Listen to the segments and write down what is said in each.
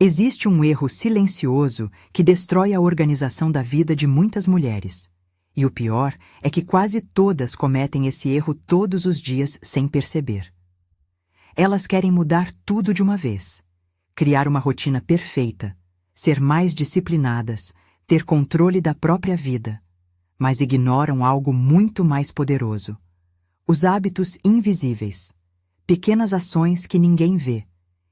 Existe um erro silencioso que destrói a organização da vida de muitas mulheres. E o pior é que quase todas cometem esse erro todos os dias sem perceber. Elas querem mudar tudo de uma vez, criar uma rotina perfeita, ser mais disciplinadas, ter controle da própria vida, mas ignoram algo muito mais poderoso: os hábitos invisíveis, pequenas ações que ninguém vê,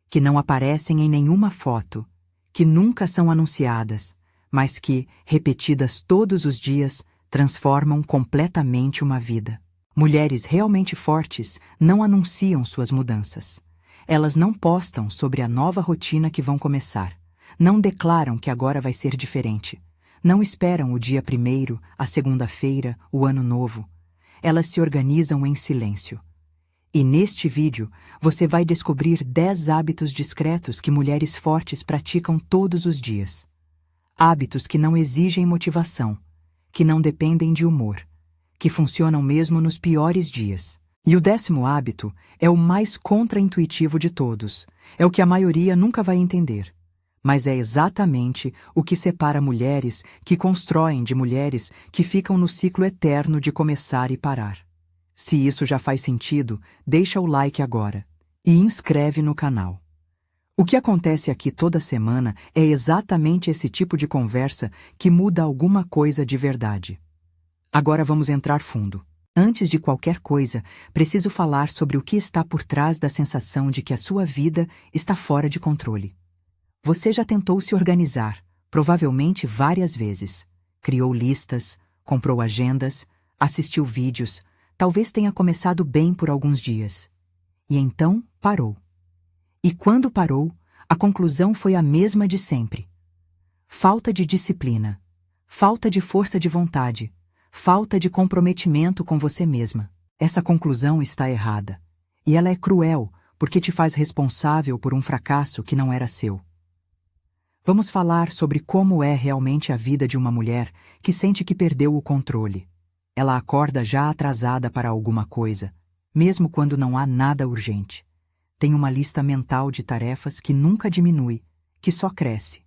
que não aparecem em nenhuma foto, que nunca são anunciadas, mas que, repetidas todos os dias, transformam completamente uma vida. Mulheres realmente fortes não anunciam suas mudanças. Elas não postam sobre a nova rotina que vão começar. Não declaram que agora vai ser diferente. Não esperam o dia 1º, a segunda-feira, o ano novo. Elas se organizam em silêncio. E neste vídeo, você vai descobrir 10 hábitos discretos que mulheres fortes praticam todos os dias. Hábitos que não exigem motivação, que não dependem de humor, que funcionam mesmo nos piores dias. E o 10º hábito é o mais contra-intuitivo de todos. É o que a maioria nunca vai entender. Mas é exatamente o que separa mulheres que constroem de mulheres que ficam no ciclo eterno de começar e parar. Se isso já faz sentido, deixa o like agora e inscreve no canal. O que acontece aqui toda semana é exatamente esse tipo de conversa que muda alguma coisa de verdade. Agora vamos entrar fundo. Antes de qualquer coisa, preciso falar sobre o que está por trás da sensação de que a sua vida está fora de controle. Você já tentou se organizar, provavelmente várias vezes. Criou listas, comprou agendas, assistiu vídeos, talvez tenha começado bem por alguns dias. E então parou. E quando parou, a conclusão foi a mesma de sempre. Falta de disciplina, falta de força de vontade, falta de comprometimento com você mesma. Essa conclusão está errada. E ela é cruel, porque te faz responsável por um fracasso que não era seu. Vamos falar sobre como é realmente a vida de uma mulher que sente que perdeu o controle. Ela acorda já atrasada para alguma coisa, mesmo quando não há nada urgente. Tem uma lista mental de tarefas que nunca diminui, que só cresce.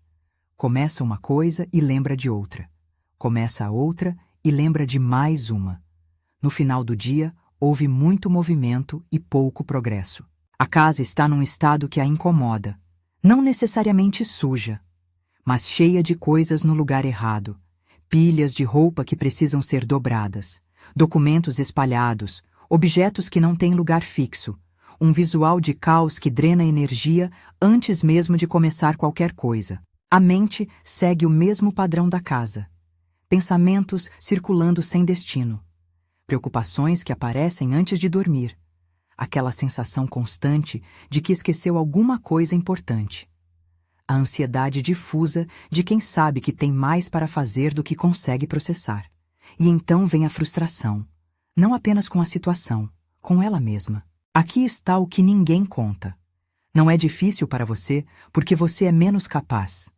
Começa uma coisa e lembra de outra. Começa a outra e lembra de mais uma. No final do dia, houve muito movimento e pouco progresso. A casa está num estado que a incomoda, não necessariamente suja, mas cheia de coisas no lugar errado. Pilhas de roupa que precisam ser dobradas, documentos espalhados, objetos que não têm lugar fixo, um visual de caos que drena energia antes mesmo de começar qualquer coisa. A mente segue o mesmo padrão da casa. Pensamentos circulando sem destino. Preocupações que aparecem antes de dormir. Aquela sensação constante de que esqueceu alguma coisa importante. A ansiedade difusa de quem sabe que tem mais para fazer do que consegue processar. E então vem a frustração, não apenas com a situação, com ela mesma. Aqui está o que ninguém conta. Não é difícil para você porque você é menos capaz.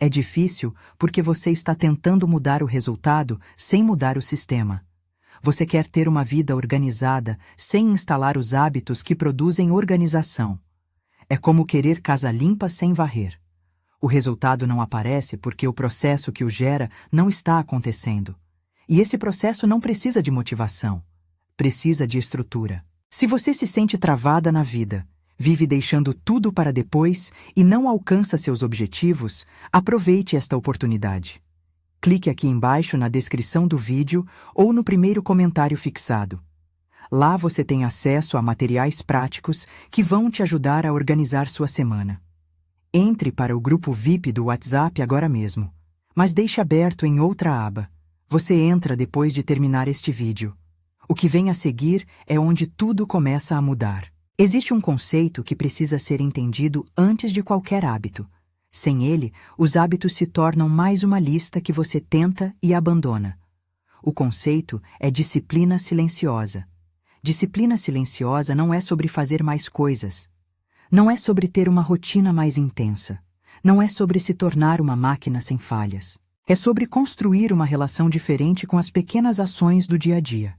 É difícil porque você está tentando mudar o resultado sem mudar o sistema. Você quer ter uma vida organizada sem instalar os hábitos que produzem organização. É como querer casa limpa sem varrer. O resultado não aparece porque o processo que o gera não está acontecendo. E esse processo não precisa de motivação. Precisa de estrutura. Se você se sente travada na vida, vive deixando tudo para depois e não alcança seus objetivos, aproveite esta oportunidade. Clique aqui embaixo na descrição do vídeo ou no primeiro comentário fixado. Lá você tem acesso a materiais práticos que vão te ajudar a organizar sua semana. Entre para o grupo VIP do WhatsApp agora mesmo, mas deixe aberto em outra aba. Você entra depois de terminar este vídeo. O que vem a seguir é onde tudo começa a mudar. Existe um conceito que precisa ser entendido antes de qualquer hábito. Sem ele, os hábitos se tornam mais uma lista que você tenta e abandona. O conceito é disciplina silenciosa. Disciplina silenciosa não é sobre fazer mais coisas. Não é sobre ter uma rotina mais intensa. Não é sobre se tornar uma máquina sem falhas. É sobre construir uma relação diferente com as pequenas ações do dia a dia.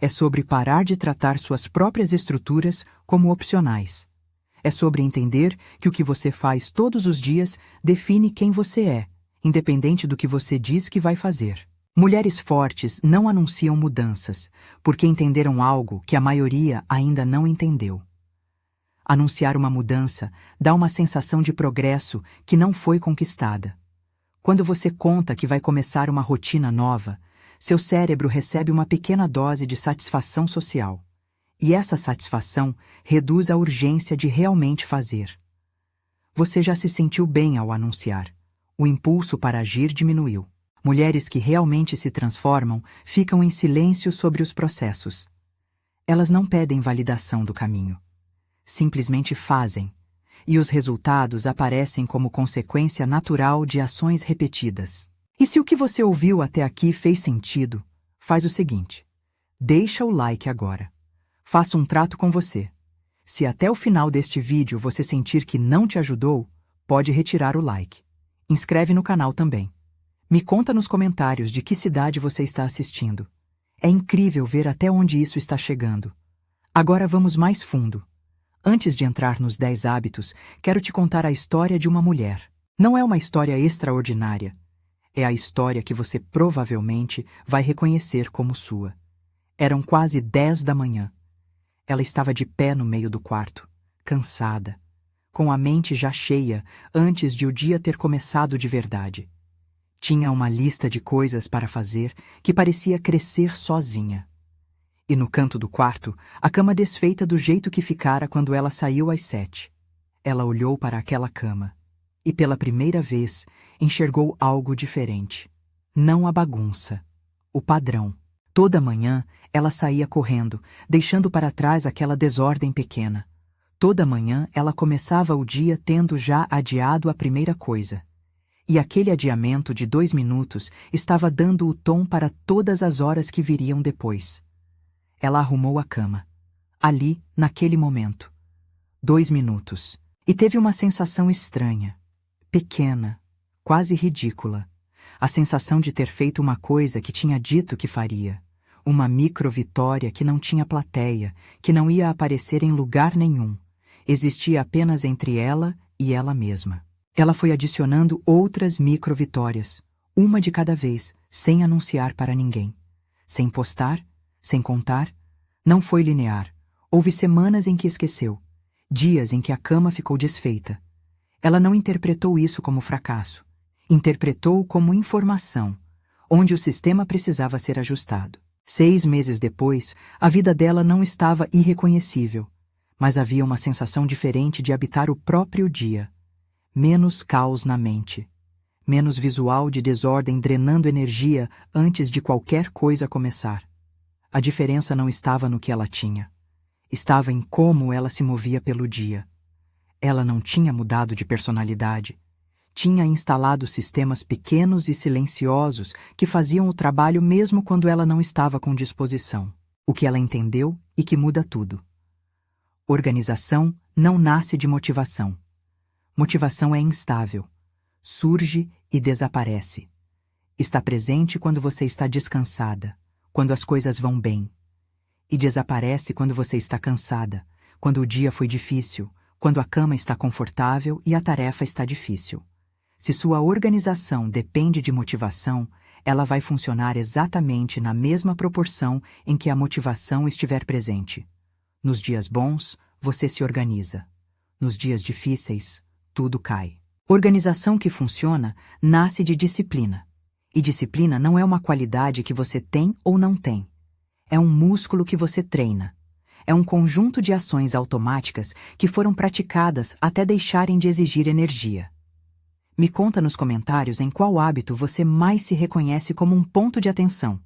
É sobre parar de tratar suas próprias estruturas como opcionais. É sobre entender que o que você faz todos os dias define quem você é, independente do que você diz que vai fazer. Mulheres fortes não anunciam mudanças, porque entenderam algo que a maioria ainda não entendeu. Anunciar uma mudança dá uma sensação de progresso que não foi conquistada. Quando você conta que vai começar uma rotina nova, seu cérebro recebe uma pequena dose de satisfação social. E essa satisfação reduz a urgência de realmente fazer. Você já se sentiu bem ao anunciar. O impulso para agir diminuiu. Mulheres que realmente se transformam ficam em silêncio sobre os processos. Elas não pedem validação do caminho. Simplesmente fazem. E os resultados aparecem como consequência natural de ações repetidas. E se o que você ouviu até aqui fez sentido, faz o seguinte: deixa o like agora. Faça um trato com você. Se até o final deste vídeo você sentir que não te ajudou, pode retirar o like. Inscreve no canal também. Me conta nos comentários de que cidade você está assistindo. É incrível ver até onde isso está chegando. Agora vamos mais fundo. Antes de entrar nos 10 hábitos, quero te contar a história de uma mulher. Não é uma história extraordinária. É a história que você provavelmente vai reconhecer como sua. Eram quase 10 da manhã. Ela estava de pé no meio do quarto, cansada, com a mente já cheia antes de o dia ter começado de verdade. Tinha uma lista de coisas para fazer que parecia crescer sozinha. E no canto do quarto, a cama desfeita do jeito que ficara quando ela saiu às 7. Ela olhou para aquela cama e, pela primeira vez, enxergou algo diferente. Não a bagunça, o padrão. Toda manhã, ela saía correndo, deixando para trás aquela desordem pequena. Toda manhã, ela começava o dia tendo já adiado a primeira coisa. E aquele adiamento de 2 minutos estava dando o tom para todas as horas que viriam depois. Ela arrumou a cama. Ali, naquele momento. 2 minutos. E teve uma sensação estranha. Pequena. Quase ridícula. A sensação de ter feito uma coisa que tinha dito que faria. Uma micro-vitória que não tinha plateia, que não ia aparecer em lugar nenhum. Existia apenas entre ela e ela mesma. Ela foi adicionando outras micro-vitórias, uma de cada vez, sem anunciar para ninguém. Sem postar, sem contar. Não foi linear. Houve semanas em que esqueceu. Dias em que a cama ficou desfeita. Ela não interpretou isso como fracasso. Interpretou como informação, onde o sistema precisava ser ajustado. 6 meses depois, a vida dela não estava irreconhecível, mas havia uma sensação diferente de habitar o próprio dia. Menos caos na mente. Menos visual de desordem drenando energia antes de qualquer coisa começar. A diferença não estava no que ela tinha. Estava em como ela se movia pelo dia. Ela não tinha mudado de personalidade. Tinha instalado sistemas pequenos e silenciosos que faziam o trabalho mesmo quando ela não estava com disposição. O que ela entendeu e que muda tudo. Organização não nasce de motivação. Motivação é instável. Surge e desaparece. Está presente quando você está descansada, quando as coisas vão bem. E desaparece quando você está cansada, quando o dia foi difícil, quando a cama está confortável e a tarefa está difícil. Se sua organização depende de motivação, ela vai funcionar exatamente na mesma proporção em que a motivação estiver presente. Nos dias bons, você se organiza. Nos dias difíceis, tudo cai. Organização que funciona nasce de disciplina. E disciplina não é uma qualidade que você tem ou não tem. É um músculo que você treina. É um conjunto de ações automáticas que foram praticadas até deixarem de exigir energia. Me conta nos comentários em qual hábito você mais se reconhece como um ponto de atenção.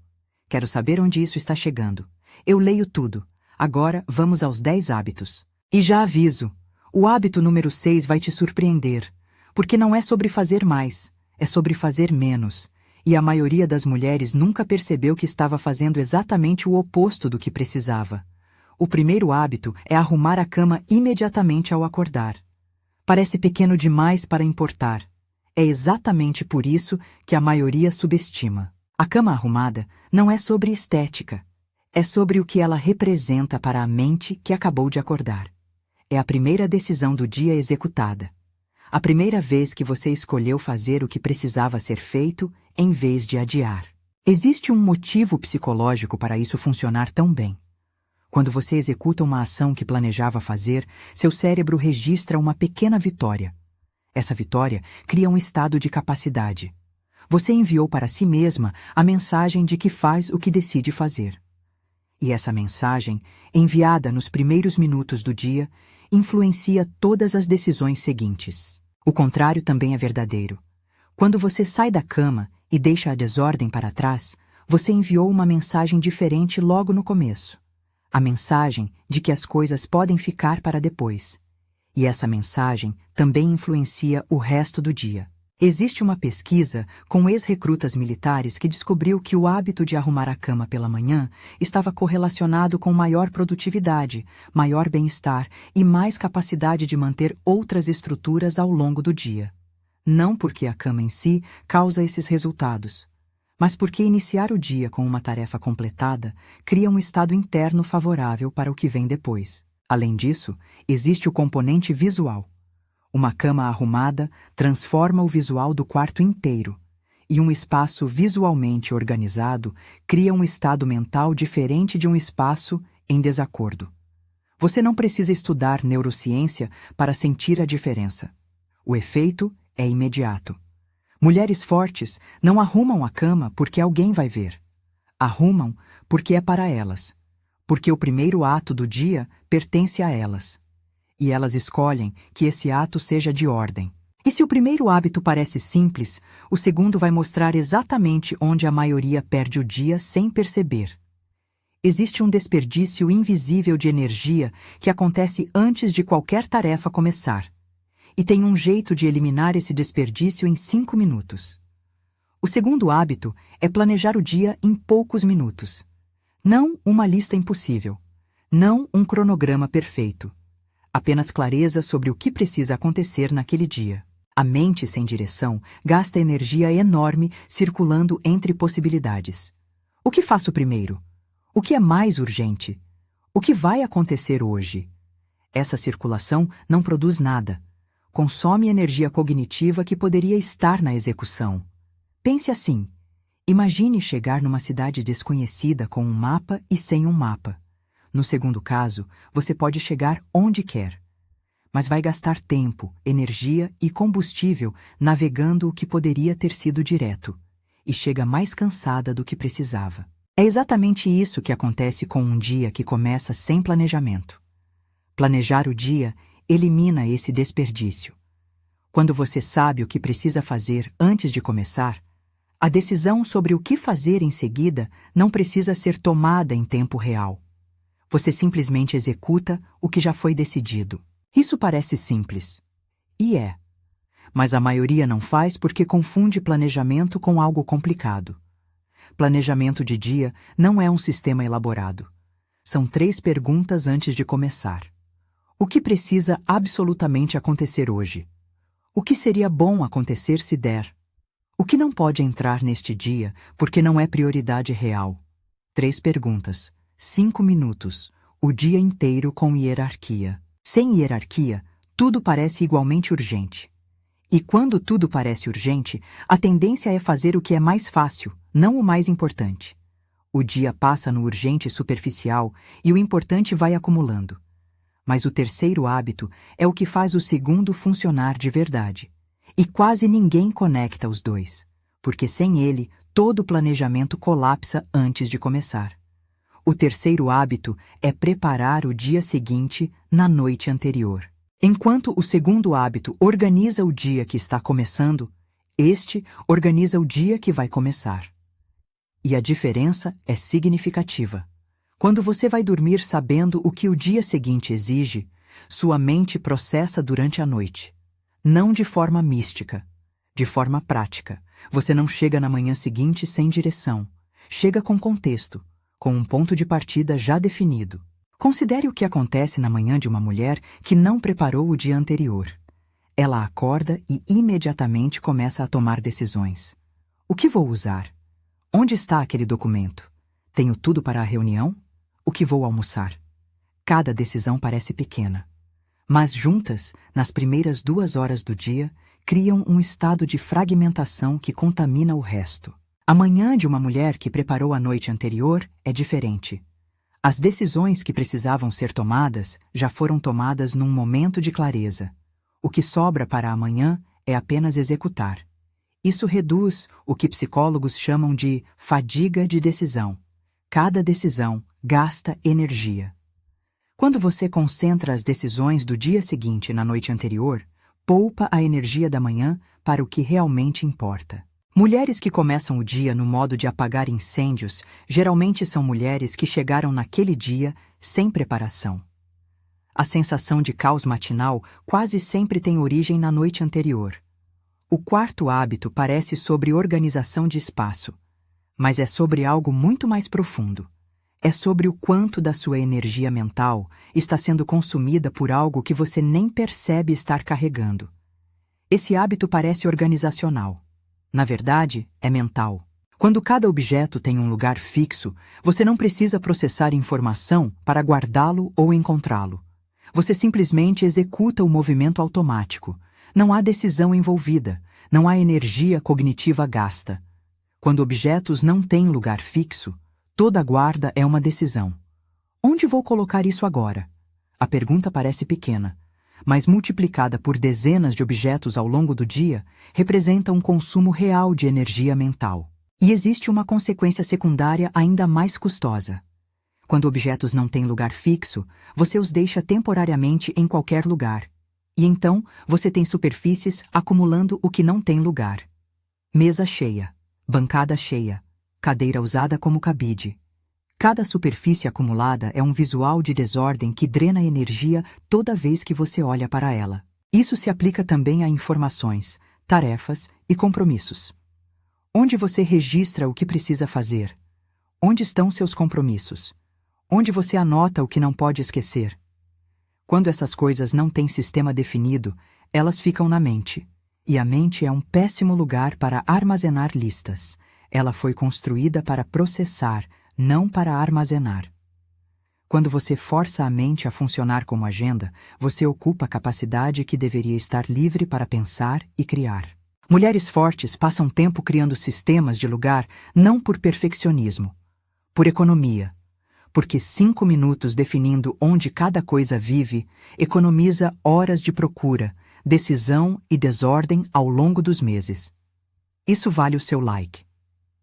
Quero saber onde isso está chegando. Eu leio tudo. Agora vamos aos 10 hábitos. E já aviso, o hábito número 6 vai te surpreender, porque não é sobre fazer mais, é sobre fazer menos. E a maioria das mulheres nunca percebeu que estava fazendo exatamente o oposto do que precisava. O primeiro hábito é arrumar a cama imediatamente ao acordar. Parece pequeno demais para importar. É exatamente por isso que a maioria subestima. A cama arrumada não é sobre estética. É sobre o que ela representa para a mente que acabou de acordar. é a primeira decisão do dia executada. A primeira vez que você escolheu fazer o que precisava ser feito em vez de adiar. Existe um motivo psicológico para isso funcionar tão bem. Quando você executa uma ação que planejava fazer, seu cérebro registra uma pequena vitória. Essa vitória cria um estado de capacidade. Você enviou para si mesma a mensagem de que faz o que decide fazer. E essa mensagem, enviada nos primeiros minutos do dia, influencia todas as decisões seguintes. O contrário também é verdadeiro. Quando você sai da cama e deixa a desordem para trás, você enviou uma mensagem diferente logo no começo. A mensagem de que as coisas podem ficar para depois. E essa mensagem também influencia o resto do dia. Existe uma pesquisa com ex-recrutas militares que descobriu que o hábito de arrumar a cama pela manhã estava correlacionado com maior produtividade, maior bem-estar e mais capacidade de manter outras estruturas ao longo do dia. Não porque a cama em si causa esses resultados, mas porque iniciar o dia com uma tarefa completada cria um estado interno favorável para o que vem depois. Além disso, existe o componente visual. Uma cama arrumada transforma o visual do quarto inteiro, e um espaço visualmente organizado cria um estado mental diferente de um espaço em desacordo. Você não precisa estudar neurociência para sentir a diferença. O efeito é imediato. Mulheres fortes não arrumam a cama porque alguém vai ver. Arrumam porque é para elas, porque o primeiro ato do dia pertence a elas. E elas escolhem que esse ato seja de ordem. E se o primeiro hábito parece simples, o segundo vai mostrar exatamente onde a maioria perde o dia sem perceber. Existe um desperdício invisível de energia que acontece antes de qualquer tarefa começar. E tem um jeito de eliminar esse desperdício em 5 minutos. O segundo hábito é planejar o dia em poucos minutos. Não uma lista impossível. Não um cronograma perfeito. Apenas clareza sobre o que precisa acontecer naquele dia. A mente sem direção gasta energia enorme circulando entre possibilidades. O que faço primeiro? O que é mais urgente? O que vai acontecer hoje? Essa circulação não produz nada. Consome energia cognitiva que poderia estar na execução. Pense assim. Imagine chegar numa cidade desconhecida com um mapa e sem um mapa. No segundo caso, você pode chegar onde quer. Mas vai gastar tempo, energia e combustível navegando o que poderia ter sido direto. E chega mais cansada do que precisava. É exatamente isso que acontece com um dia que começa sem planejamento. Planejar o dia elimina esse desperdício. Quando você sabe o que precisa fazer antes de começar, a decisão sobre o que fazer em seguida não precisa ser tomada em tempo real. Você simplesmente executa o que já foi decidido. Isso parece simples. E é. Mas a maioria não faz porque confunde planejamento com algo complicado. Planejamento de dia não é um sistema elaborado. São 3 perguntas antes de começar. O que precisa absolutamente acontecer hoje? O que seria bom acontecer se der? O que não pode entrar neste dia porque não é prioridade real? 3 perguntas. 5 minutos, o dia inteiro com hierarquia. Sem hierarquia, tudo parece igualmente urgente. E quando tudo parece urgente, a tendência é fazer o que é mais fácil, não o mais importante. O dia passa no urgente superficial e o importante vai acumulando. Mas o terceiro hábito é o que faz o segundo funcionar de verdade. E quase ninguém conecta os dois, porque sem ele, todo o planejamento colapsa antes de começar. O terceiro hábito é preparar o dia seguinte na noite anterior. Enquanto o segundo hábito organiza o dia que está começando, este organiza o dia que vai começar. E a diferença é significativa. Quando você vai dormir sabendo o que o dia seguinte exige, sua mente processa durante a noite. Não de forma mística, de forma prática. Você não chega na manhã seguinte sem direção. Chega com contexto, com um ponto de partida já definido. Considere o que acontece na manhã de uma mulher que não preparou o dia anterior. Ela acorda e imediatamente começa a tomar decisões. O que vou usar? Onde está aquele documento? Tenho tudo para a reunião? O que vou almoçar? Cada decisão parece pequena. Mas juntas, nas primeiras 2 horas do dia, criam um estado de fragmentação que contamina o resto. A manhã de uma mulher que preparou a noite anterior é diferente. As decisões que precisavam ser tomadas já foram tomadas num momento de clareza. O que sobra para amanhã é apenas executar. Isso reduz o que psicólogos chamam de fadiga de decisão. Cada decisão gasta energia. Quando você concentra as decisões do dia seguinte na noite anterior, poupa a energia da manhã para o que realmente importa. Mulheres que começam o dia no modo de apagar incêndios geralmente são mulheres que chegaram naquele dia sem preparação. A sensação de caos matinal quase sempre tem origem na noite anterior. O quarto hábito parece sobre organização de espaço, mas é sobre algo muito mais profundo. É sobre o quanto da sua energia mental está sendo consumida por algo que você nem percebe estar carregando. Esse hábito parece organizacional. Na verdade, é mental. Quando cada objeto tem um lugar fixo, você não precisa processar informação para guardá-lo ou encontrá-lo. Você simplesmente executa o movimento automático. Não há decisão envolvida, não há energia cognitiva gasta. Quando objetos não têm lugar fixo, toda guarda é uma decisão. Onde vou colocar isso agora? A pergunta parece pequena, mas multiplicada por dezenas de objetos ao longo do dia, representa um consumo real de energia mental. E existe uma consequência secundária ainda mais custosa. Quando objetos não têm lugar fixo, você os deixa temporariamente em qualquer lugar. E então, você tem superfícies acumulando o que não tem lugar. Mesa cheia, bancada cheia, cadeira usada como cabide. Cada superfície acumulada é um visual de desordem que drena energia toda vez que você olha para ela. Isso se aplica também a informações, tarefas e compromissos. Onde você registra o que precisa fazer? Onde estão seus compromissos? Onde você anota o que não pode esquecer? Quando essas coisas não têm sistema definido, elas ficam na mente. E a mente é um péssimo lugar para armazenar listas. Ela foi construída para processar, não para armazenar. Quando você força a mente a funcionar como agenda, você ocupa a capacidade que deveria estar livre para pensar e criar. Mulheres fortes passam tempo criando sistemas de lugar não por perfeccionismo, por economia. Porque 5 minutos definindo onde cada coisa vive economiza horas de procura, decisão e desordem ao longo dos meses. Isso vale o seu like.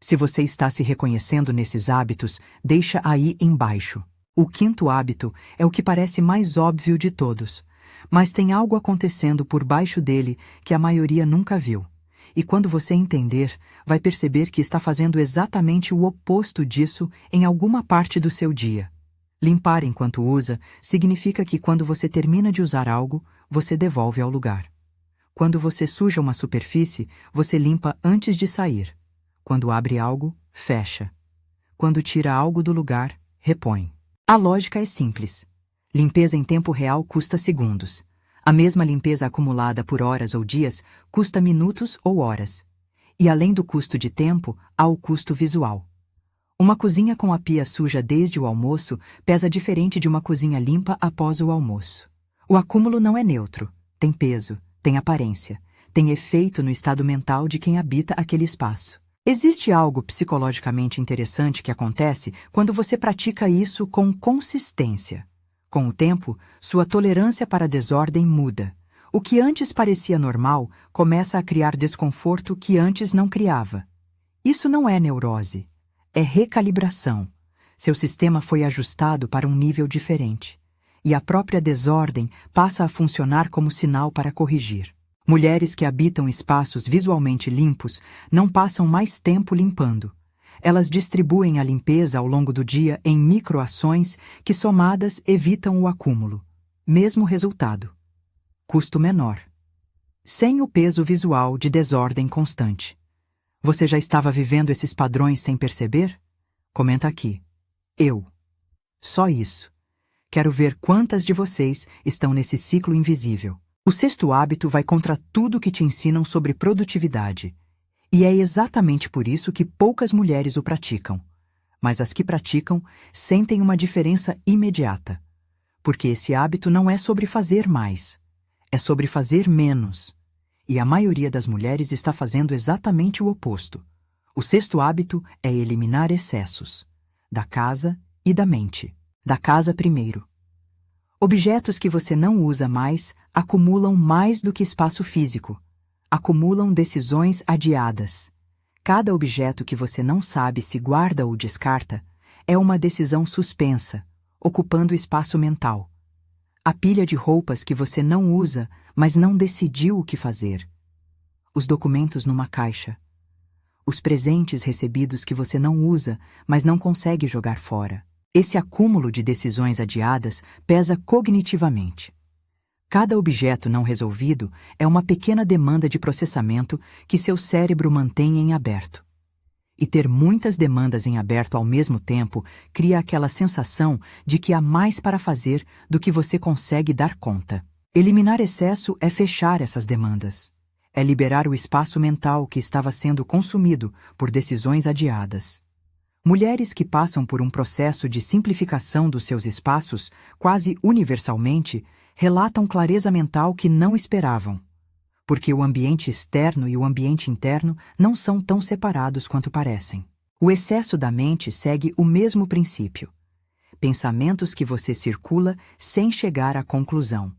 Se você está se reconhecendo nesses hábitos, deixa aí embaixo. O quinto hábito é o que parece mais óbvio de todos, mas tem algo acontecendo por baixo dele que a maioria nunca viu. E quando você entender, vai perceber que está fazendo exatamente o oposto disso em alguma parte do seu dia. Limpar enquanto usa significa que quando você termina de usar algo, você devolve ao lugar. Quando você suja uma superfície, você limpa antes de sair. Quando abre algo, fecha. Quando tira algo do lugar, repõe. A lógica é simples. Limpeza em tempo real custa segundos. A mesma limpeza acumulada por horas ou dias custa minutos ou horas. E além do custo de tempo, há o custo visual. Uma cozinha com a pia suja desde o almoço pesa diferente de uma cozinha limpa após o almoço. O acúmulo não é neutro, tem peso, tem aparência, tem efeito no estado mental de quem habita aquele espaço. Existe algo psicologicamente interessante que acontece quando você pratica isso com consistência. Com o tempo, sua tolerância para a desordem muda. O que antes parecia normal começa a criar desconforto que antes não criava. Isso não é neurose, é recalibração. Seu sistema foi ajustado para um nível diferente. E a própria desordem passa a funcionar como sinal para corrigir. Mulheres que habitam espaços visualmente limpos não passam mais tempo limpando. Elas distribuem a limpeza ao longo do dia em microações que, somadas, evitam o acúmulo. Mesmo resultado. Custo menor. Sem o peso visual de desordem constante. Você já estava vivendo esses padrões sem perceber? Comenta aqui. Eu. Só isso. Quero ver quantas de vocês estão nesse ciclo invisível. O sexto hábito vai contra tudo que te ensinam sobre produtividade. E é exatamente por isso que poucas mulheres o praticam. Mas as que praticam sentem uma diferença imediata. Porque esse hábito não é sobre fazer mais, é sobre fazer menos. E a maioria das mulheres está fazendo exatamente o oposto. O sexto hábito é eliminar excessos, da casa e da mente. Da casa primeiro. Objetos que você não usa mais acumulam mais do que espaço físico. Acumulam decisões adiadas. Cada objeto que você não sabe se guarda ou descarta é uma decisão suspensa, ocupando espaço mental. A pilha de roupas que você não usa, mas não decidiu o que fazer. Os documentos numa caixa. Os presentes recebidos que você não usa, mas não consegue jogar fora. Esse acúmulo de decisões adiadas pesa cognitivamente. Cada objeto não resolvido é uma pequena demanda de processamento que seu cérebro mantém em aberto. E ter muitas demandas em aberto ao mesmo tempo cria aquela sensação de que há mais para fazer do que você consegue dar conta. Eliminar excesso é fechar essas demandas. É liberar o espaço mental que estava sendo consumido por decisões adiadas. Mulheres que passam por um processo de simplificação dos seus espaços, quase universalmente, relatam clareza mental que não esperavam. Porque o ambiente externo e o ambiente interno não são tão separados quanto parecem. O excesso da mente segue o mesmo princípio. Pensamentos que você circula sem chegar à conclusão.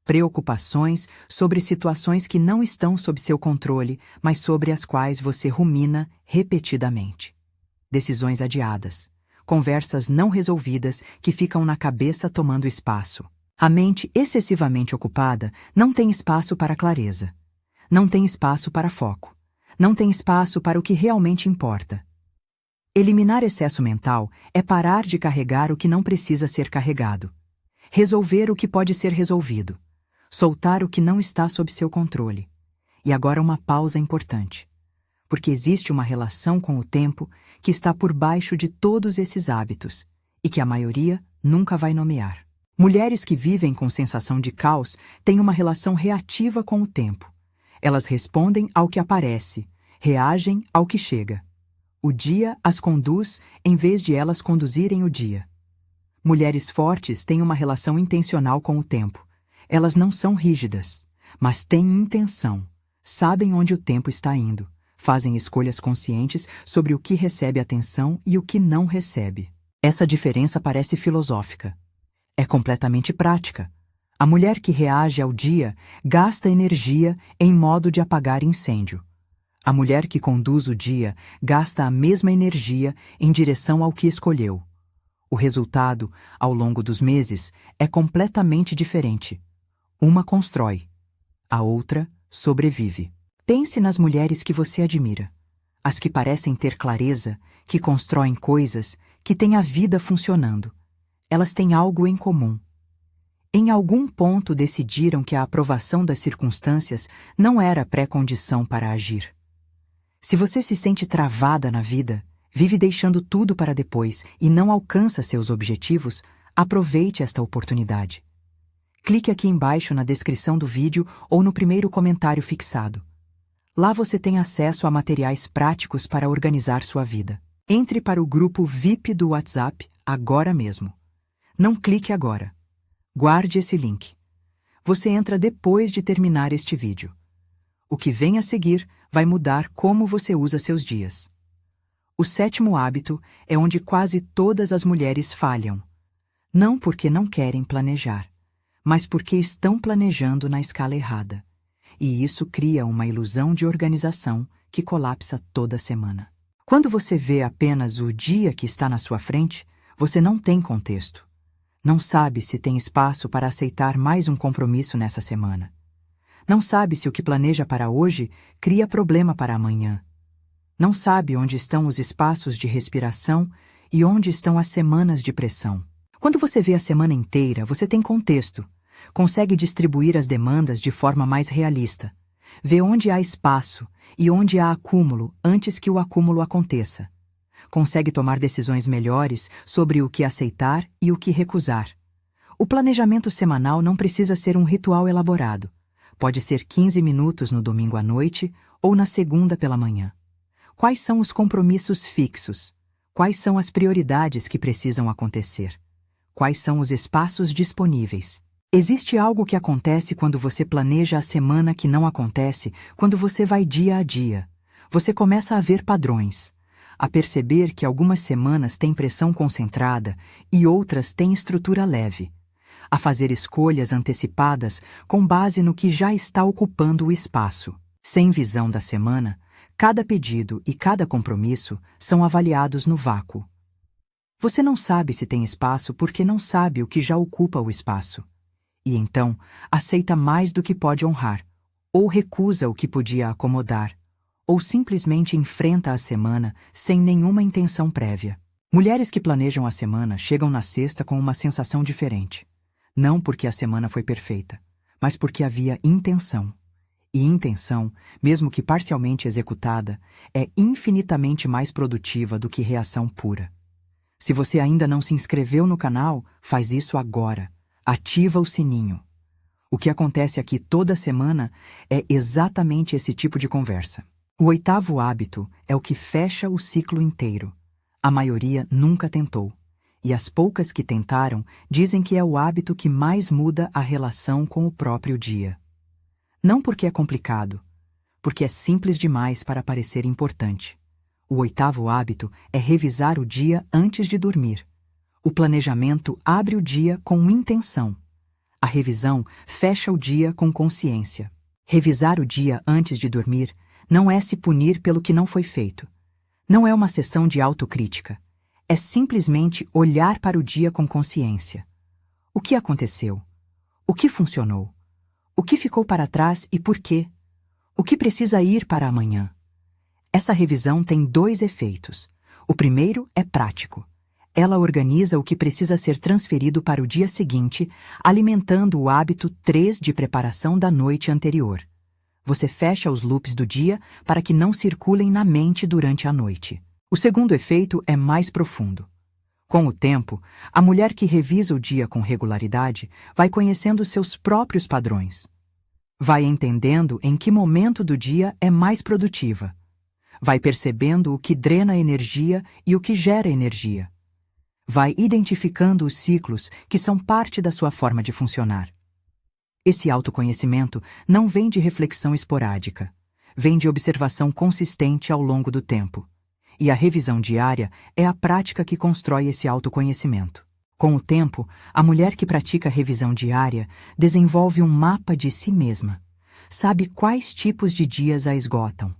Preocupações sobre situações que não estão sob seu controle, mas sobre as quais você rumina repetidamente. Decisões adiadas. Conversas não resolvidas que ficam na cabeça tomando espaço. A mente excessivamente ocupada não tem espaço para clareza. Não tem espaço para foco. Não tem espaço para o que realmente importa. Eliminar excesso mental é parar de carregar o que não precisa ser carregado. Resolver o que pode ser resolvido. Soltar o que não está sob seu controle. E agora uma pausa importante. Porque existe uma relação com o tempo que está por baixo de todos esses hábitos e que a maioria nunca vai nomear. Mulheres que vivem com sensação de caos têm uma relação reativa com o tempo. Elas respondem ao que aparece, reagem ao que chega. O dia as conduz em vez de elas conduzirem o dia. Mulheres fortes têm uma relação intencional com o tempo. Elas não são rígidas, mas têm intenção, sabem onde o tempo está indo. Fazem escolhas conscientes sobre o que recebe atenção e o que não recebe. Essa diferença parece filosófica. É completamente prática. A mulher que reage ao dia gasta energia em modo de apagar incêndio. A mulher que conduz o dia gasta a mesma energia em direção ao que escolheu. O resultado, ao longo dos meses, é completamente diferente. Uma constrói, a outra sobrevive. Pense nas mulheres que você admira. As que parecem ter clareza, que constroem coisas, que têm a vida funcionando. Elas têm algo em comum. Em algum ponto decidiram que a aprovação das circunstâncias não era pré-condição para agir. Se você se sente travada na vida, vive deixando tudo para depois e não alcança seus objetivos, aproveite esta oportunidade. Clique aqui embaixo na descrição do vídeo ou no primeiro comentário fixado. Lá você tem acesso a materiais práticos para organizar sua vida. Entre para o grupo VIP do WhatsApp agora mesmo. Não clique agora. Guarde esse link. Você entra depois de terminar este vídeo. O que vem a seguir vai mudar como você usa seus dias. O sétimo hábito é onde quase todas as mulheres falham. Não porque não querem planejar, mas porque estão planejando na escala errada. E isso cria uma ilusão de organização que colapsa toda semana. Quando você vê apenas o dia que está na sua frente, você não tem contexto. Não sabe se tem espaço para aceitar mais um compromisso nessa semana. Não sabe se o que planeja para hoje cria problema para amanhã. Não sabe onde estão os espaços de respiração e onde estão as semanas de pressão. Quando você vê a semana inteira, você tem contexto. Consegue distribuir as demandas de forma mais realista. Vê onde há espaço e onde há acúmulo antes que o acúmulo aconteça. Consegue tomar decisões melhores sobre o que aceitar e o que recusar. O planejamento semanal não precisa ser um ritual elaborado. Pode ser 15 minutos no domingo à noite ou na segunda pela manhã. Quais são os compromissos fixos? Quais são as prioridades que precisam acontecer? quais são os espaços disponíveis. Existe algo que acontece quando você planeja a semana que não acontece quando você vai dia a dia. Você começa a ver padrões, a perceber que algumas semanas têm pressão concentrada e outras têm estrutura leve, a fazer escolhas antecipadas com base no que já está ocupando o espaço. Sem visão da semana, cada pedido e cada compromisso são avaliados no vácuo. Você não sabe se tem espaço porque não sabe o que já ocupa o espaço. E então, aceita mais do que pode honrar, ou recusa o que podia acomodar, ou simplesmente enfrenta a semana sem nenhuma intenção prévia. Mulheres que planejam a semana chegam na sexta com uma sensação diferente. Não porque a semana foi perfeita, mas porque havia intenção. E intenção, mesmo que parcialmente executada, é infinitamente mais produtiva do que reação pura. Se você ainda não se inscreveu no canal, faz isso agora. Ativa o sininho. O que acontece aqui toda semana é exatamente esse tipo de conversa. O 8º hábito é o que fecha o ciclo inteiro. A maioria nunca tentou. E as poucas que tentaram dizem que é o hábito que mais muda a relação com o próprio dia. Não porque é complicado, porque é simples demais para parecer importante. O 8º hábito é revisar o dia antes de dormir. O planejamento abre o dia com intenção. A revisão fecha o dia com consciência. Revisar o dia antes de dormir não é se punir pelo que não foi feito. Não é uma sessão de autocrítica. É simplesmente olhar para o dia com consciência. O que aconteceu? O que funcionou? O que ficou para trás e por quê? O que precisa ir para amanhã? Essa revisão tem 2 efeitos. O primeiro é prático. Ela organiza o que precisa ser transferido para o dia seguinte, alimentando o hábito 3 de preparação da noite anterior. Você fecha os loops do dia para que não circulem na mente durante a noite. O segundo efeito é mais profundo. Com o tempo, a mulher que revisa o dia com regularidade vai conhecendo seus próprios padrões. Vai entendendo em que momento do dia é mais produtiva. Vai percebendo o que drena energia e o que gera energia. Vai identificando os ciclos que são parte da sua forma de funcionar. Esse autoconhecimento não vem de reflexão esporádica, vem de observação consistente ao longo do tempo. E a revisão diária é a prática que constrói esse autoconhecimento. Com o tempo, a mulher que pratica a revisão diária desenvolve um mapa de si mesma. Sabe quais tipos de dias a esgotam.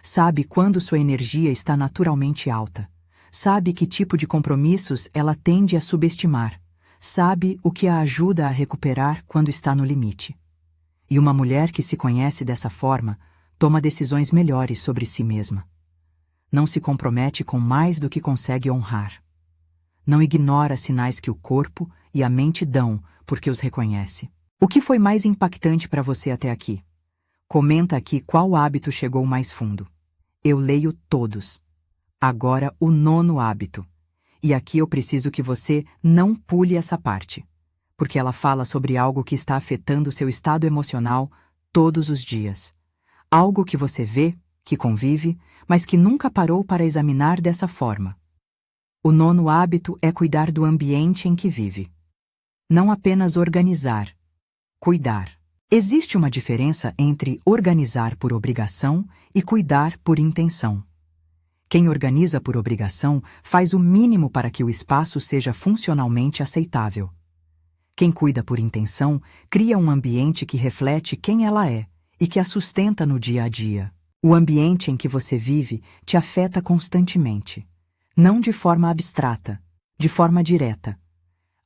Sabe quando sua energia está naturalmente alta. Sabe que tipo de compromissos ela tende a subestimar. Sabe o que a ajuda a recuperar quando está no limite. E uma mulher que se conhece dessa forma toma decisões melhores sobre si mesma. Não se compromete com mais do que consegue honrar. Não ignora sinais que o corpo e a mente dão porque os reconhece. O que foi mais impactante para você até aqui? Comenta aqui qual hábito chegou mais fundo. Eu leio todos. Agora o 9º hábito. E aqui eu preciso que você não pule essa parte, porque ela fala sobre algo que está afetando seu estado emocional todos os dias. Algo que você vê, que convive, mas que nunca parou para examinar dessa forma. O 9º hábito é cuidar do ambiente em que vive. Não apenas organizar, cuidar. Existe uma diferença entre organizar por obrigação e cuidar por intenção. Quem organiza por obrigação faz o mínimo para que o espaço seja funcionalmente aceitável. Quem cuida por intenção cria um ambiente que reflete quem ela é e que a sustenta no dia a dia. O ambiente em que você vive te afeta constantemente, não de forma abstrata, de forma direta.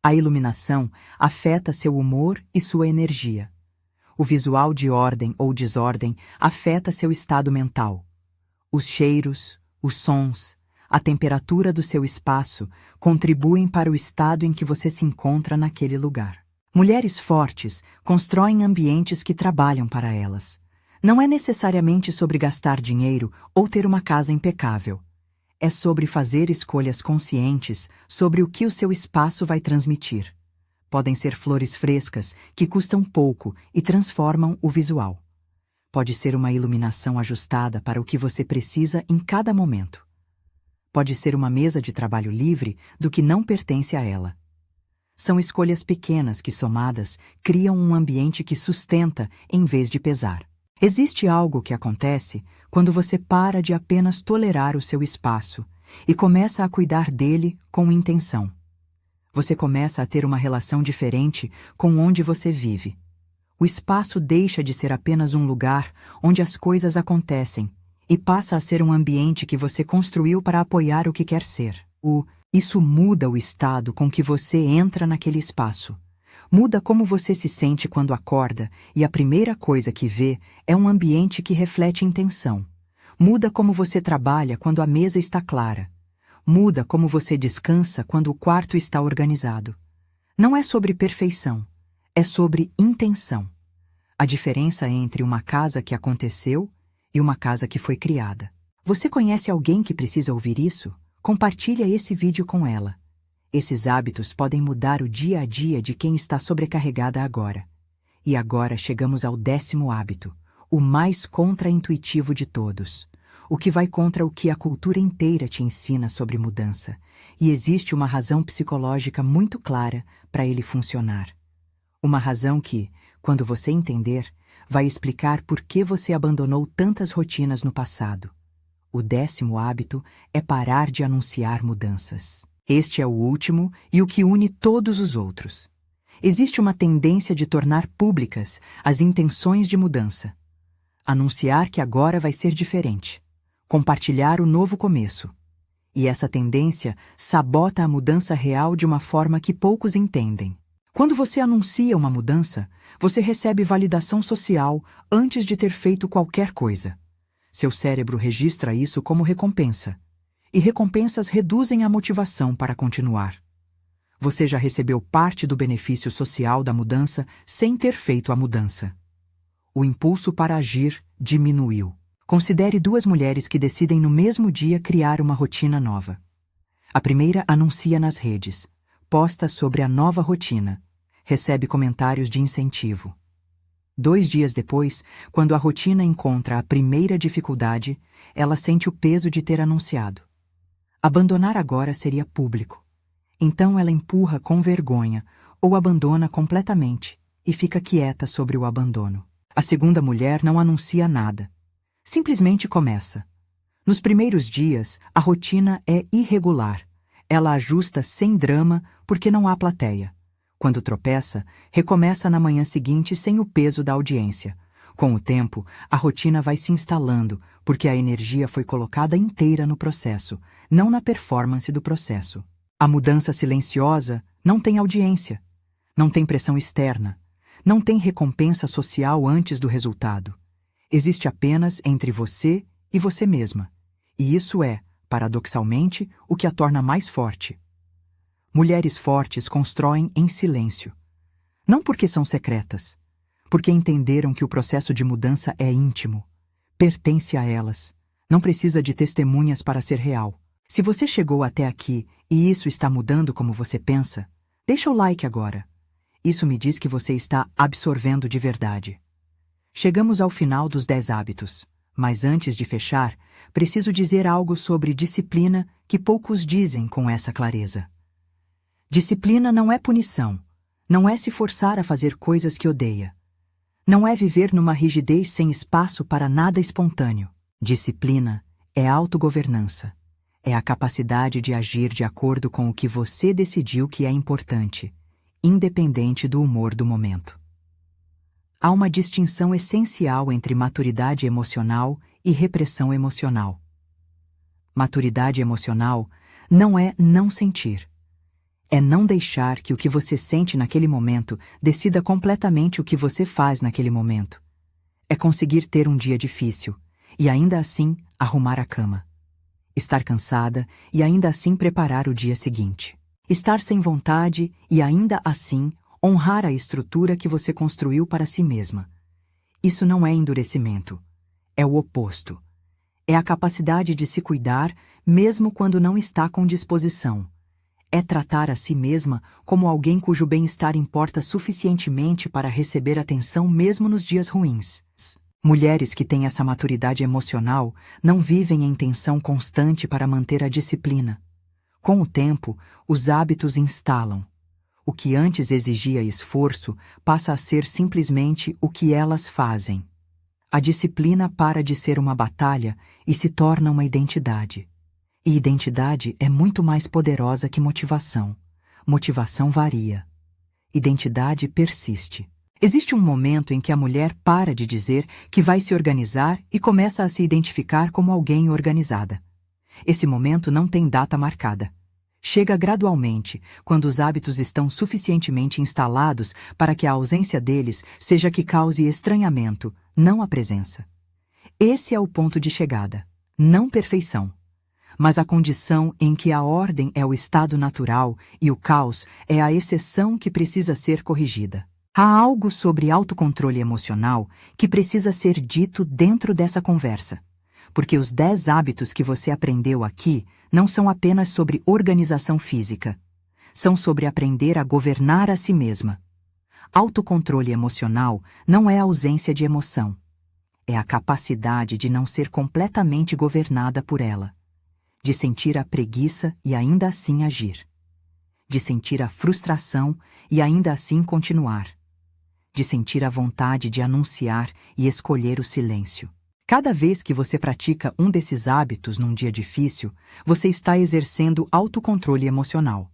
A iluminação afeta seu humor e sua energia. O visual de ordem ou desordem afeta seu estado mental. Os cheiros, os sons, a temperatura do seu espaço contribuem para o estado em que você se encontra naquele lugar. Mulheres fortes constroem ambientes que trabalham para elas. Não é necessariamente sobre gastar dinheiro ou ter uma casa impecável. É sobre fazer escolhas conscientes sobre o que o seu espaço vai transmitir. Podem ser flores frescas, que custam pouco e transformam o visual. Pode ser uma iluminação ajustada para o que você precisa em cada momento. Pode ser uma mesa de trabalho livre do que não pertence a ela. São escolhas pequenas que, somadas, criam um ambiente que sustenta em vez de pesar. Existe algo que acontece quando você para de apenas tolerar o seu espaço e começa a cuidar dele com intenção. Você começa a ter uma relação diferente com onde você vive. O espaço deixa de ser apenas um lugar onde as coisas acontecem e passa a ser um ambiente que você construiu para apoiar o que quer ser. Isso muda o estado com que você entra naquele espaço. Muda como você se sente quando acorda e a primeira coisa que vê é um ambiente que reflete intenção. Muda como você trabalha quando a mesa está clara. Muda como você descansa quando o quarto está organizado. Não é sobre perfeição, é sobre intenção. A diferença entre uma casa que aconteceu e uma casa que foi criada. Você conhece alguém que precisa ouvir isso? Compartilha esse vídeo com ela. Esses hábitos podem mudar o dia a dia de quem está sobrecarregada agora. E agora chegamos ao 10º hábito, o mais contra-intuitivo de todos. O que vai contra o que a cultura inteira te ensina sobre mudança. E existe uma razão psicológica muito clara para ele funcionar. Uma razão que, quando você entender, vai explicar por que você abandonou tantas rotinas no passado. O 10º hábito é parar de anunciar mudanças. Este é o último e o que une todos os outros. Existe uma tendência de tornar públicas as intenções de mudança. Anunciar que agora vai ser diferente. Compartilhar o novo começo. E essa tendência sabota a mudança real de uma forma que poucos entendem. Quando você anuncia uma mudança, você recebe validação social antes de ter feito qualquer coisa. Seu cérebro registra isso como recompensa. E recompensas reduzem a motivação para continuar. Você já recebeu parte do benefício social da mudança sem ter feito a mudança. O impulso para agir diminuiu. Considere 2 mulheres que decidem no mesmo dia criar uma rotina nova. A primeira anuncia nas redes, posta sobre a nova rotina, recebe comentários de incentivo. 2 dias depois, quando a rotina encontra a primeira dificuldade, ela sente o peso de ter anunciado. Abandonar agora seria público. Então ela empurra com vergonha ou abandona completamente e fica quieta sobre o abandono. A segunda mulher não anuncia nada. Simplesmente começa. Nos primeiros dias, a rotina é irregular. Ela ajusta sem drama porque não há plateia. Quando tropeça, recomeça na manhã seguinte sem o peso da audiência. Com o tempo, a rotina vai se instalando porque a energia foi colocada inteira no processo, não na performance do processo. A mudança silenciosa não tem audiência, não tem pressão externa, não tem recompensa social antes do resultado. Existe apenas entre você e você mesma. E isso é, paradoxalmente, o que a torna mais forte. Mulheres fortes constroem em silêncio. Não porque são secretas, porque entenderam que o processo de mudança é íntimo, pertence a elas, não precisa de testemunhas para ser real. Se você chegou até aqui e isso está mudando como você pensa, deixa o like agora. Isso me diz que você está absorvendo de verdade. Chegamos ao final dos 10 hábitos, mas antes de fechar, preciso dizer algo sobre disciplina que poucos dizem com essa clareza. Disciplina não é punição, não é se forçar a fazer coisas que odeia. Não é viver numa rigidez sem espaço para nada espontâneo. Disciplina é autogovernança. É a capacidade de agir de acordo com o que você decidiu que é importante, independente do humor do momento. Há uma distinção essencial entre maturidade emocional e repressão emocional. Maturidade emocional não é não sentir. É não deixar que o que você sente naquele momento decida completamente o que você faz naquele momento. É conseguir ter um dia difícil e ainda assim arrumar a cama. Estar cansada e ainda assim preparar o dia seguinte. Estar sem vontade e ainda assim honrar a estrutura que você construiu para si mesma. Isso não é endurecimento. É o oposto. É a capacidade de se cuidar mesmo quando não está com disposição. É tratar a si mesma como alguém cujo bem-estar importa suficientemente para receber atenção mesmo nos dias ruins. Mulheres que têm essa maturidade emocional não vivem em tensão constante para manter a disciplina. Com o tempo, os hábitos instalam. O que antes exigia esforço passa a ser simplesmente o que elas fazem. A disciplina para de ser uma batalha e se torna uma identidade. E identidade é muito mais poderosa que motivação. Motivação varia. Identidade persiste. Existe um momento em que a mulher para de dizer que vai se organizar e começa a se identificar como alguém organizada. Esse momento não tem data marcada. Chega gradualmente, quando os hábitos estão suficientemente instalados para que a ausência deles seja que cause estranhamento, não a presença. Esse é o ponto de chegada, não perfeição, mas a condição em que a ordem é o estado natural e o caos é a exceção que precisa ser corrigida. Há algo sobre autocontrole emocional que precisa ser dito dentro dessa conversa, porque os 10 hábitos que você aprendeu aqui não são apenas sobre organização física, são sobre aprender a governar a si mesma. Autocontrole emocional não é ausência de emoção, é a capacidade de não ser completamente governada por ela, de sentir a preguiça e ainda assim agir, de sentir a frustração e ainda assim continuar, de sentir a vontade de anunciar e escolher o silêncio. Cada vez que você pratica um desses hábitos num dia difícil, você está exercendo autocontrole emocional.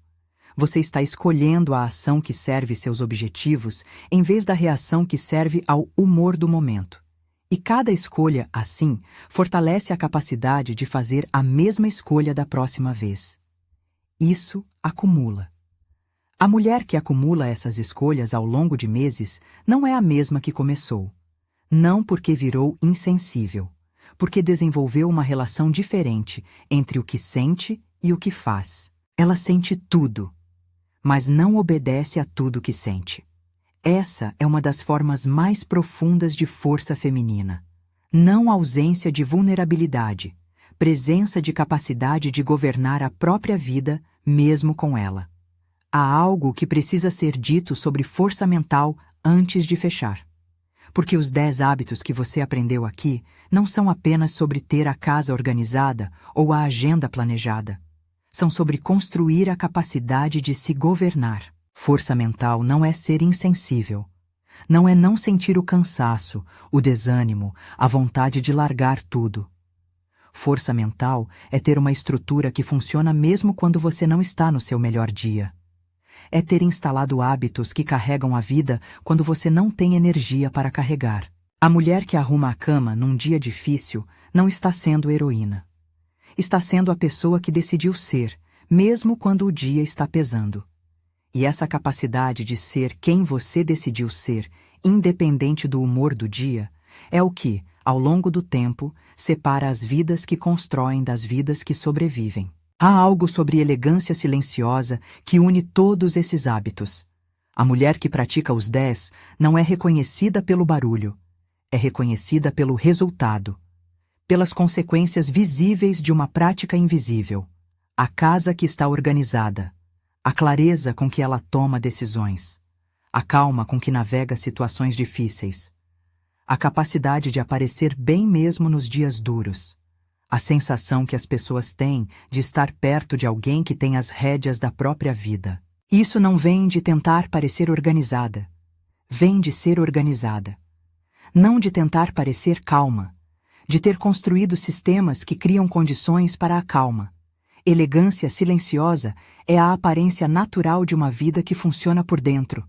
Você está escolhendo a ação que serve seus objetivos em vez da reação que serve ao humor do momento. E cada escolha, assim, fortalece a capacidade de fazer a mesma escolha da próxima vez. Isso acumula. A mulher que acumula essas escolhas ao longo de meses não é a mesma que começou. Não porque virou insensível, porque desenvolveu uma relação diferente entre o que sente e o que faz. Ela sente tudo, mas não obedece a tudo que sente. Essa é uma das formas mais profundas de força feminina. Não ausência de vulnerabilidade, presença de capacidade de governar a própria vida, mesmo com ela. Há algo que precisa ser dito sobre força mental antes de fechar. Porque os 10 hábitos que você aprendeu aqui não são apenas sobre ter a casa organizada ou a agenda planejada. São sobre construir a capacidade de se governar. Força mental não é ser insensível. Não é não sentir o cansaço, o desânimo, a vontade de largar tudo. Força mental é ter uma estrutura que funciona mesmo quando você não está no seu melhor dia. É ter instalado hábitos que carregam a vida quando você não tem energia para carregar. A mulher que arruma a cama num dia difícil não está sendo heroína. Está sendo a pessoa que decidiu ser, mesmo quando o dia está pesando. E essa capacidade de ser quem você decidiu ser, independente do humor do dia, é o que, ao longo do tempo, separa as vidas que constroem das vidas que sobrevivem. Há algo sobre elegância silenciosa que une todos esses hábitos. A mulher que pratica os 10 não é reconhecida pelo barulho, é reconhecida pelo resultado, pelas consequências visíveis de uma prática invisível. A casa que está organizada, a clareza com que ela toma decisões, a calma com que navega situações difíceis, a capacidade de aparecer bem mesmo nos dias duros. A sensação que as pessoas têm de estar perto de alguém que tem as rédeas da própria vida. Isso não vem de tentar parecer organizada. Vem de ser organizada. Não de tentar parecer calma. De ter construído sistemas que criam condições para a calma. Elegância silenciosa é a aparência natural de uma vida que funciona por dentro.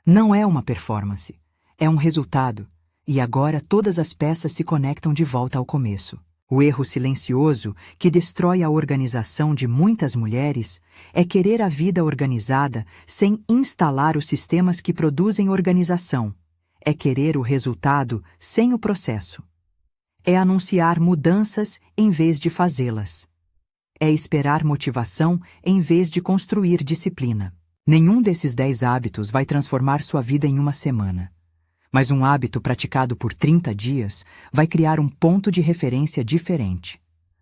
Não é uma performance. É um resultado. E agora todas as peças se conectam de volta ao começo. O erro silencioso que destrói a organização de muitas mulheres é querer a vida organizada sem instalar os sistemas que produzem organização. É querer o resultado sem o processo. É anunciar mudanças em vez de fazê-las. É esperar motivação em vez de construir disciplina. Nenhum desses 10 hábitos vai transformar sua vida em uma semana. Mas um hábito praticado por 30 dias vai criar um ponto de referência diferente.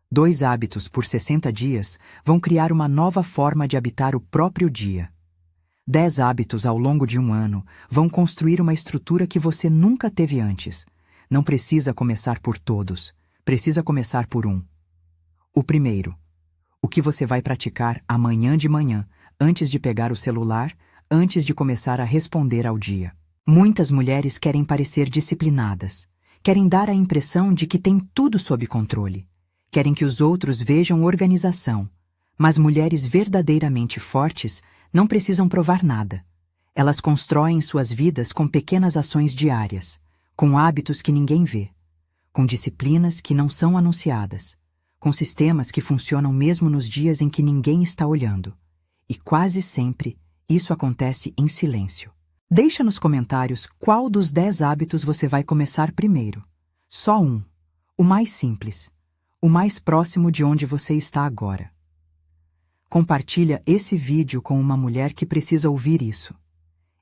2 hábitos por 60 dias vão criar uma nova forma de habitar o próprio dia. 10 hábitos ao longo de um ano vão construir uma estrutura que você nunca teve antes. Não precisa começar por todos, precisa começar por um. O primeiro. O que você vai praticar amanhã de manhã, antes de pegar o celular, antes de começar a responder ao dia. Muitas mulheres querem parecer disciplinadas, querem dar a impressão de que têm tudo sob controle, querem que os outros vejam organização, mas mulheres verdadeiramente fortes não precisam provar nada. Elas constroem suas vidas com pequenas ações diárias, com hábitos que ninguém vê, com disciplinas que não são anunciadas, com sistemas que funcionam mesmo nos dias em que ninguém está olhando. E quase sempre isso acontece em silêncio. Deixa nos comentários qual dos 10 hábitos você vai começar primeiro. Só um. O mais simples. O mais próximo de onde você está agora. Compartilha esse vídeo com uma mulher que precisa ouvir isso.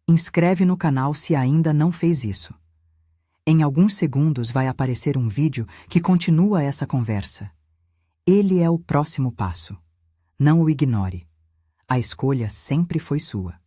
Inscreve no canal se ainda não fez isso. Em alguns segundos vai aparecer um vídeo que continua essa conversa. Ele é o próximo passo. Não o ignore. A escolha sempre foi sua.